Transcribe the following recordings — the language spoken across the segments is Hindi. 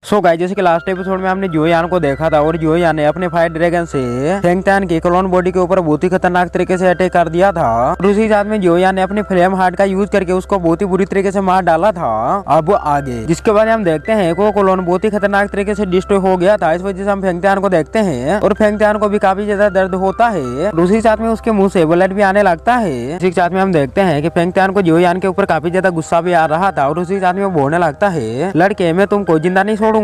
सो गाइस, जैसे कि लास्ट एपिसोड में हमने जोयान को देखा था और जोयान ने अपने फायर ड्रैगन से फेंगतान की क्लोन बॉडी के ऊपर बहुत ही खतरनाक तरीके से अटैक कर दिया था। और उसी साथ में जोयान ने अपने फ्लेम हार्ट का यूज करके उसको बहुत ही बुरी तरीके से मार डाला था। अब आगे जिसके बाद हम देखते हैं वो क्लोन बहुत ही खतरनाक तरीके से डिस्ट्रॉय हो गया था। इस वजह से हम फेंगतान को देखते हैं और फेंगतान को भी काफी ज्यादा दर्द होता है। और उसी साथ में उसके मुंह से ब्लड भी आने लगता है। इसी साथ में हम देखते हैं कि फेंगतान को जोयान के ऊपर काफी ज्यादा गुस्सा भी आ रहा था और उसी साथ में वो बोलने लगता है, लड़के मैं तुमको जिंदा नहीं छोड़ूंगा।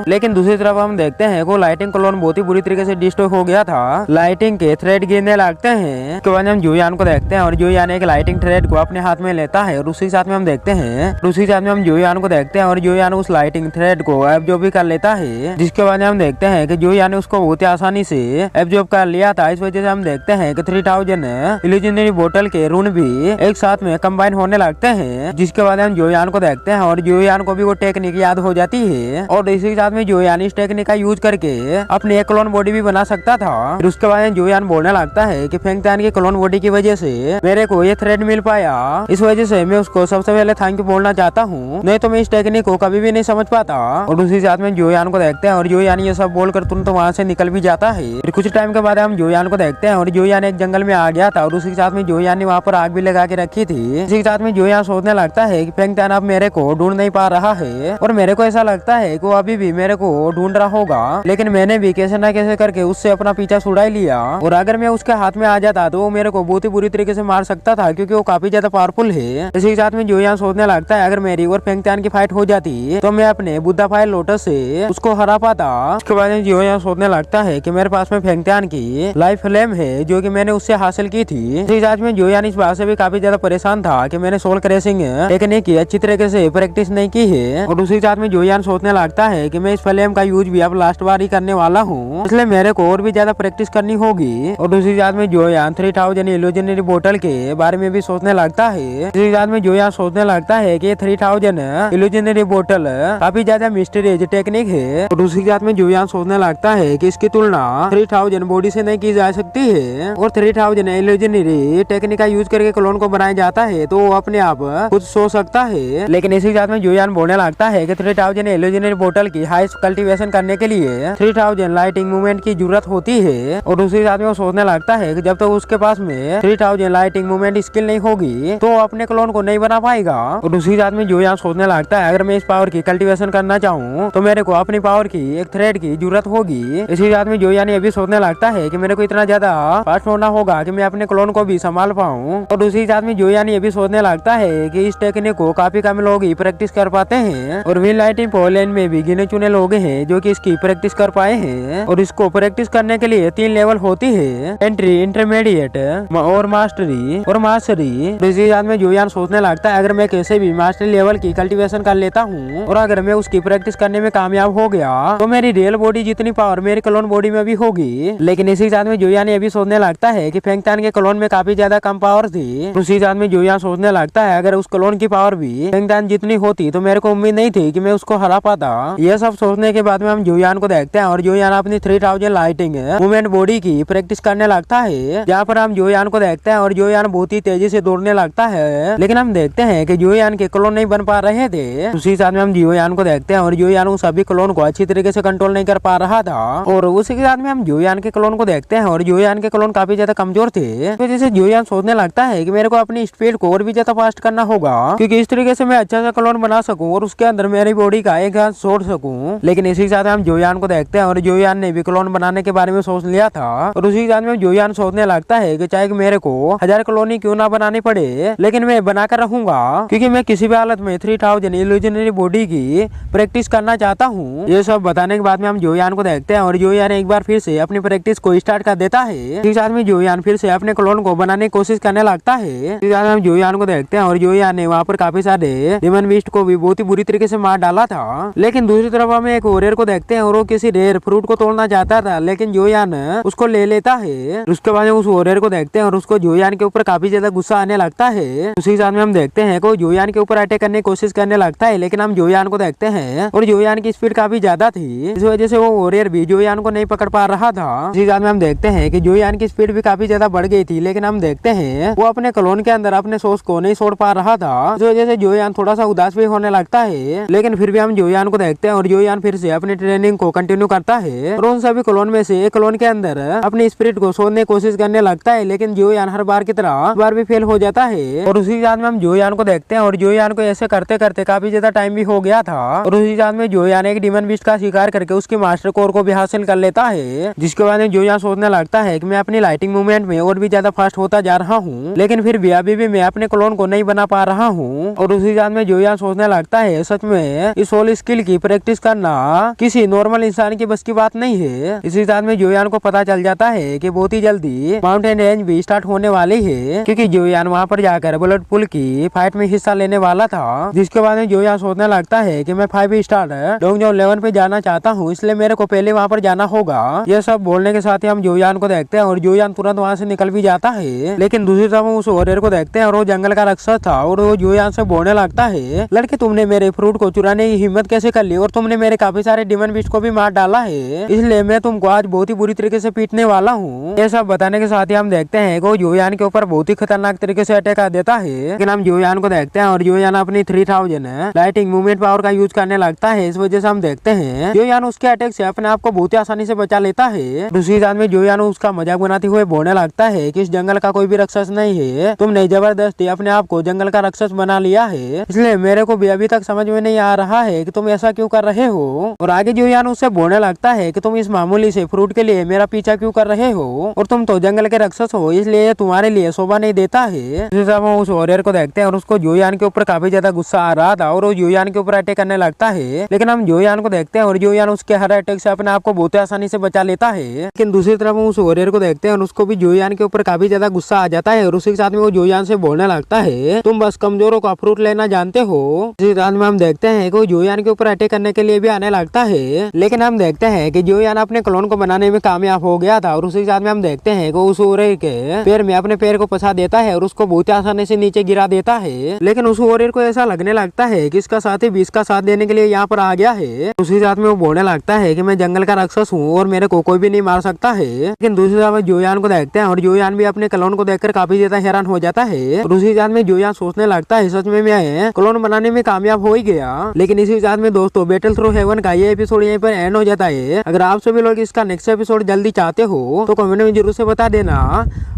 लेकिन दूसरी तरफ हम देखते हैं वो लाइटिंग क्लोन बहुत ही बुरी तरीके से डिस्ट्रॉय हो गया था। लाइटिंग के थ्रेड गिरने लगते हैं। उसके बाद हम जोयान को देखते हैं और जोयान एक लाइटिंग थ्रेड को अपने हाथ में लेता है और उसी साथ में हम देखते हैं उसी साथ में हम जोयान को देखते हैं और जोयान उस लाइटिंग थ्रेड को एब्जॉर्ब भी कर लेता है। जिसके बाद हम देखते हैं कि जोयान ने उसको बहुत ही आसानी से एब्जॉर्ब कर लिया था। इस वजह से हम देखते हैं कि 3000 इल्यूजनरी बोतल के रून भी एक साथ में कंबाइन होने लगते हैं। जिसके बाद हम जोयान को देखते हैं और जोयान को भी वो टेक्निक याद हो जाती है और इसी साथ में जोयान इस टेक्निक का यूज करके अपनी एक क्लोन बॉडी भी बना सकता था। फिर उसके बाद जोयान बोलने लगता है कि फेंगतान की क्लोन बॉडी की वजह से मेरे को ये थ्रेड मिल पाया, इस वजह से मैं उसको सबसे पहले थैंक यू बोलना चाहता हूँ, नहीं तो मैं इस टेक्निक को कभी भी नहीं समझ पाता। और उसी साथ में जोयान को देखते हैं और जोयान ये सब बोलकर तुरंत वहाँ से निकल भी जाता है। फिर कुछ टाइम के बाद हम जोयान को देखते हैं और जोयान एक जंगल में आ गया था और उसी साथ में जोयान ने वहाँ पर आग भी लगा के रखी थी। इसी साथ में जोयान सोचने लगता है कि फेंगतान अब मेरे को ढूंढ नहीं पा रहा है और मेरे को ऐसा लगता है कि वो अभी भी मेरे को ढूंढ रहा होगा, लेकिन मैंने भी कैसे न कैसे करके उससे अपना पीछा छुड़ा ही लिया और अगर मैं उसके हाथ में आ जाता तो वो मेरे को बहुत ही बुरी तरीके से मार सकता था क्योंकि वो काफी ज्यादा पावरफुल है। इसी साथ में जोयान सोचने लगता है अगर मेरी और फेंगतान की फाइट हो जाती तो मैं अपने बुद्धा फायर लोटस से उसको हरा पाता। उसके बाद जोयान सोचने लगता है कि मेरे पास में फेंगतान की लाइफ फ्लेम है जो कि मैंने उससे हासिल की थी। इसी साथ में जोयान इस बात से भी काफी ज्यादा परेशान था कि मैंने सोल क्रैशिंग टेक्निक की अच्छी तरीके से प्रैक्टिस नहीं की है। और उसी साथ में जोयान सोचने लगता है कि मैं इस फ्लेम का यूज भी अब लास्ट बार ही करने वाला हूँ, इसलिए मेरे को और भी ज्यादा प्रैक्टिस करनी होगी। और दूसरी साथ में जोयान 3000 इल्यूजनरी बोतल के बारे में भी सोचने लगता है। दूसरी साथ में जोयान सोचने लगता है कि 3000 इल्यूजनरी बोतल काफी ज्यादा मिस्टीरियस टेक्निक है। और दूसरी साथ में जोयान सोचने लगता है कि इसकी तुलना 3000 बॉडी से नहीं की जा सकती है और 3000 इल्यूजनरी टेक्निक का यूज करके क्लोन को बनाया जाता है तो वो अपने आप खुद सो सकता है। लेकिन इसी साथ में जोयान बोलने लगता है कि 3000 इल्यूजनरी बोतल की हाई कल्टीवेशन करने के लिए 3000 लाइटिंग मूवमेंट की जरूरत होती है। और दूसरी साथ में वो सोचने लगता है कि जब तक उसके पास में 3000 लाइटिंग मूवमेंट स्किल नहीं होगी तो अपने क्लोन को नहीं बना पाएगा। और दूसरी साथ में जोयान सोचने लगता है अगर मैं इस पावर की कल्टीवेशन करना चाहूँ तो मेरे को अपनी पावर की एक थ्रेड की जरूरत होगी। इसी साथ में जोयान ये भी सोचने लगता है कि मेरे को इतना ज्यादा फास्ट होना होगा कि मैं अपने क्लोन को भी संभाल पाऊँ। और दूसरी साथ में जोयान ये भी सोचने लगता है कि इस टेक्निक को काफी कम लोग ही प्रैक्टिस कर पाते हैं और विन लाइटिंग पोलैंड में भी गिने चुने लोग हैं जो कि इसकी प्रैक्टिस कर पाए हैं। और इसको प्रैक्टिस करने के लिए 3 लेवल होती है, एंट्री, इंटरमीडिएट और मास्टरी और मास्टरी। इसी साथ में जोयान सोचने लगता है अगर मैं कैसे भी मास्टरी लेवल की कल्टीवेशन कर लेता हूँ और अगर मैं उसकी प्रैक्टिस करने में कामयाब हो गया तो मेरी रियल बॉडी जितनी पावर मेरी क्लोन बॉडी में भी होगी। लेकिन इसी साथ में जोयान ये भी सोचने लगता है कि फेंगतान के क्लोन में काफी ज्यादा कम पावर थी। उसी साथ में जोयान सोचने लगता है अगर उस क्लोन की पावर भी फेंगतान जितनी होती तो मेरे को उम्मीद नहीं थी कि मैं उसको हरा पाता। ये सब सोचने के बाद में हम जोयान को देखते हैं और जोयान अपनी 3000 लाइटिंग मूवमेंट बॉडी की प्रैक्टिस करने लगता है, जहाँ पर हम जोयान को देखते हैं और जोयान बहुत ही तेजी से दौड़ने लगता है। लेकिन हम देखते हैं कि जोयान के क्लोन नहीं बन पा रहे थे। उसी साथ में हम जोयान को देखते हैं और जोयान उस सभी क्लोन को अच्छी तरीके से कंट्रोल नहीं कर पा रहा था। और उसी के साथ में हम जोयान के क्लोन को देखते हैं और जोयान के क्लोन काफी ज्यादा कमजोर थे। तो जैसे जोयान सोचने लगता है कि मेरे को अपनी स्पीड को और भी ज्यादा फास्ट करना होगा क्योंकि इस तरीके से मैं अच्छा सा क्लोन बना सकूं और उसके अंदर मेरी बॉडी का एक हाथ छोड़ सकूं। लेकिन इसी साथ हम जोयान को देखते हैं और जोयान ने भी क्लोन बनाने के बारे में सोच लिया था। और उसी साथ में जोयान सोचने लगता है कि चाहे मेरे को 1000 कॉलोनी क्यों ना बनानी पड़े लेकिन मैं बनाकर रहूंगा क्योंकि मैं किसी भी हालत में 3000 इल्यूजनरी बॉडी की प्रैक्टिस करना चाहता हूँ। ये सब बताने के बाद में हम जोयान को देखते हैं और जोयान एक बार फिर से अपनी प्रैक्टिस को स्टार्ट कर देता है। इस साथ में जोयान फिर से अपने क्लोन को बनाने की कोशिश करने लगता है। इस साथ हम जोयान को देखते हैं और जोयान ने वहाँ पर काफी सारे डिमन बीस्ट को भी बहुत ही बुरी तरीके से मार डाला था। लेकिन दूसरी तरफ हम एक वॉरियर को देखते हैं और वो किसी रेयर फ्रूट को तोड़ना चाहता था लेकिन जोयान उसको ले लेता है। उसके बाद उस वॉरियर को देखते हैं और उसको जोयान के ऊपर काफी ज्यादा गुस्सा आने लगता है। उसी साथ में हम देखते हैं कि जोयान के ऊपर अटैक करने की कोशिश करने लगता है लेकिन हम जोयान को देखते हैं और जोयान की स्पीड काफी ज्यादा थी, इस वजह से वो वॉरियर भी जोयान को नहीं पकड़ पा रहा था। इसी साथ में हम देखते हैं कि जोयान की स्पीड भी काफी ज्यादा बढ़ गई थी लेकिन हम देखते हैं वो अपने क्लोन के अंदर अपने सोर्स को नहीं छोड़ पा रहा था, इस वजह से जोयान थोड़ा सा उदास भी होने लगता है। लेकिन फिर भी हम जोयान को देखते देखते हैं और जोयान फिर से अपनी ट्रेनिंग को कंटिन्यू करता है और उन सभी क्लोन में से एक क्लोन के अंदर अपनी स्पिरिट को शोधने की कोशिश करने लगता है, लेकिन जोयान हर बार की तरह बार भी फेल हो जाता है। और उसी साथ में हम जोयान को देखते हैं और जोयान को ऐसे करते करते काफी ज्यादा टाइम भी हो गया था और उसी साथ में जोयान एक डीमन बीस्ट का शिकार करके उसकी मास्टर कोर को भी हासिल कर लेता है, जिसके बाद में जोयान सोचने लगता है कि मैं अपनी लाइटिंग मूवमेंट में और भी ज्यादा फास्ट होता जा रहा हूँ, लेकिन फिर भी अभी भी मैं अपने क्लोन को नहीं बना पा रहा हूँ। और उसी साथ में जोयान सोचने लगता है सच में इस होल स्किल की प्रैक्टिस करना किसी नॉर्मल इंसान की बस की बात नहीं है। इसी साथ में जोयान को पता चल जाता है कि बहुत ही जल्दी माउंटेन रेंज भी स्टार्ट होने वाली है, क्योंकि जोयान वहाँ पर जाकर बुलेट पुल की फाइट में हिस्सा लेने वाला था। जिसके बाद में जोयान सोचने लगता है कि मैं 5 स्टार डोंगजोन 11 पे जाना चाहता हूँ, इसलिए मेरे को पहले वहाँ पर जाना होगा। ये सब बोलने के साथ ही हम जोयान को देखते हैं और जोयान तुरंत वहाँ से निकल भी जाता है, लेकिन दूसरी तरफ उस वॉरियर को देखते हैं और वो जंगल का राक्षस था और वो जोयान से बोलने लगता है, लड़के तुमने मेरे फ्रूट को चुराने की हिम्मत कैसे कर ली और तुमने मेरे काफी सारे डिमन बीस्ट को भी मार डाला है, इसलिए मैं तुमको आज बहुत ही बुरी तरीके से पीटने वाला हूँ। ये सब बताने के साथ ही हम देखते हैं कि वो जोयान के ऊपर बहुत ही खतरनाक तरीके से अटैक कर देता है, लेकिन हम जोयान को देखते हैं और जोयान अपनी 3000 लाइटिंग मूवमेंट पावर का यूज करने लगता है। इस वजह से हम देखते हैं जोयान उसके अटैक से अपने आप को बहुत ही आसानी से बचा लेता है। दूसरी साथ में जोयान उसका मजाक बनाते हुए बोलने लगता है कि इस जंगल का कोई भी राक्षस नहीं है, तुमने जबरदस्ती अपने आप को जंगल का राक्षस बना लिया है, इसलिए मेरे को भी अभी तक समझ में नहीं आ रहा है कि तुम ऐसा क्यों कर रहे हो। और आगे जोयान उससे बोलने लगता है कि तुम इस मामूली से फ्रूट के लिए मेरा पीछा क्यों कर रहे हो और तुम तो जंगल के राक्षस हो, इसलिए तुम्हारे लिए शोभा नहीं देता है। उस वॉरियर को देखते हैं और उसको जोयान के ऊपर काफी ज्यादा गुस्सा आ रहा था और वो जोयान के ऊपर अटैक करने लगता है, लेकिन हम जोयान को देखते हैं और जोयान उसके हर अटैक से अपने आप को बहुत आसानी से बचा लेता है। लेकिन दूसरी तरफ उस वॉरियर को देखते हैं और उसको भी जोयान के ऊपर काफी ज्यादा गुस्सा आ जाता है और उसी के साथ में वो जोयान से बोलने लगता है, तुम बस कमजोरों का फ्रूट लेना जानते हो। इसी साथ में हम देखते हैं कि वो जोयान के ऊपर अटैक करने के लिए भी आने लगता है, लेकिन हम देखते हैं कि जोयान अपने क्लोन को बनाने में कामयाब हो गया था और उसी के साथ में हम देखते हैं कि उस वॉरियर के पैर में अपने पैर को फंसा देता है और उसको बहुत आसानी से नीचे गिरा देता है। लेकिन उस वॉरियर को ऐसा लगने लगता है कि इसका साथी भी इसका साथ देने के लिए यहाँ पर आ गया है। उसी साथ में वो बोलने लगता है कि मैं जंगल का राक्षस हूँ और मेरे को कोई भी नहीं मार सकता है। लेकिन दूसरी तरफ जोयान को देखते हैं और जोयान भी अपने क्लोन को देखकर काफी ज्यादा हैरान हो जाता है और उसी साथ में जोयान सोचने लगता है सच में मैं क्लोन बनाने में कामयाब हो ही गया। लेकिन इसी साथ में दोस्तों बैटल थ्रू हेवन का ये एपिसोड यहीं पर एंड हो जाता है। अगर आप सभी लोग इसका नेक्स्ट एपिसोड जल्दी चाहते हो तो कमेंट में जरूर से बता देना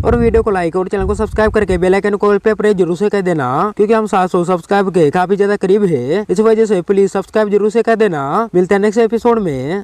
और वीडियो को लाइक और चैनल को सब्सक्राइब करके बेल आइकन को ऑल पे प्रेस जरूर से कर देना, क्योंकि हम 700 सब्सक्राइब के काफी ज्यादा करीब है, इस वजह से प्लीज सब्सक्राइब जरूर से कर देना। मिलते हैं नेक्स्ट एपिसोड में।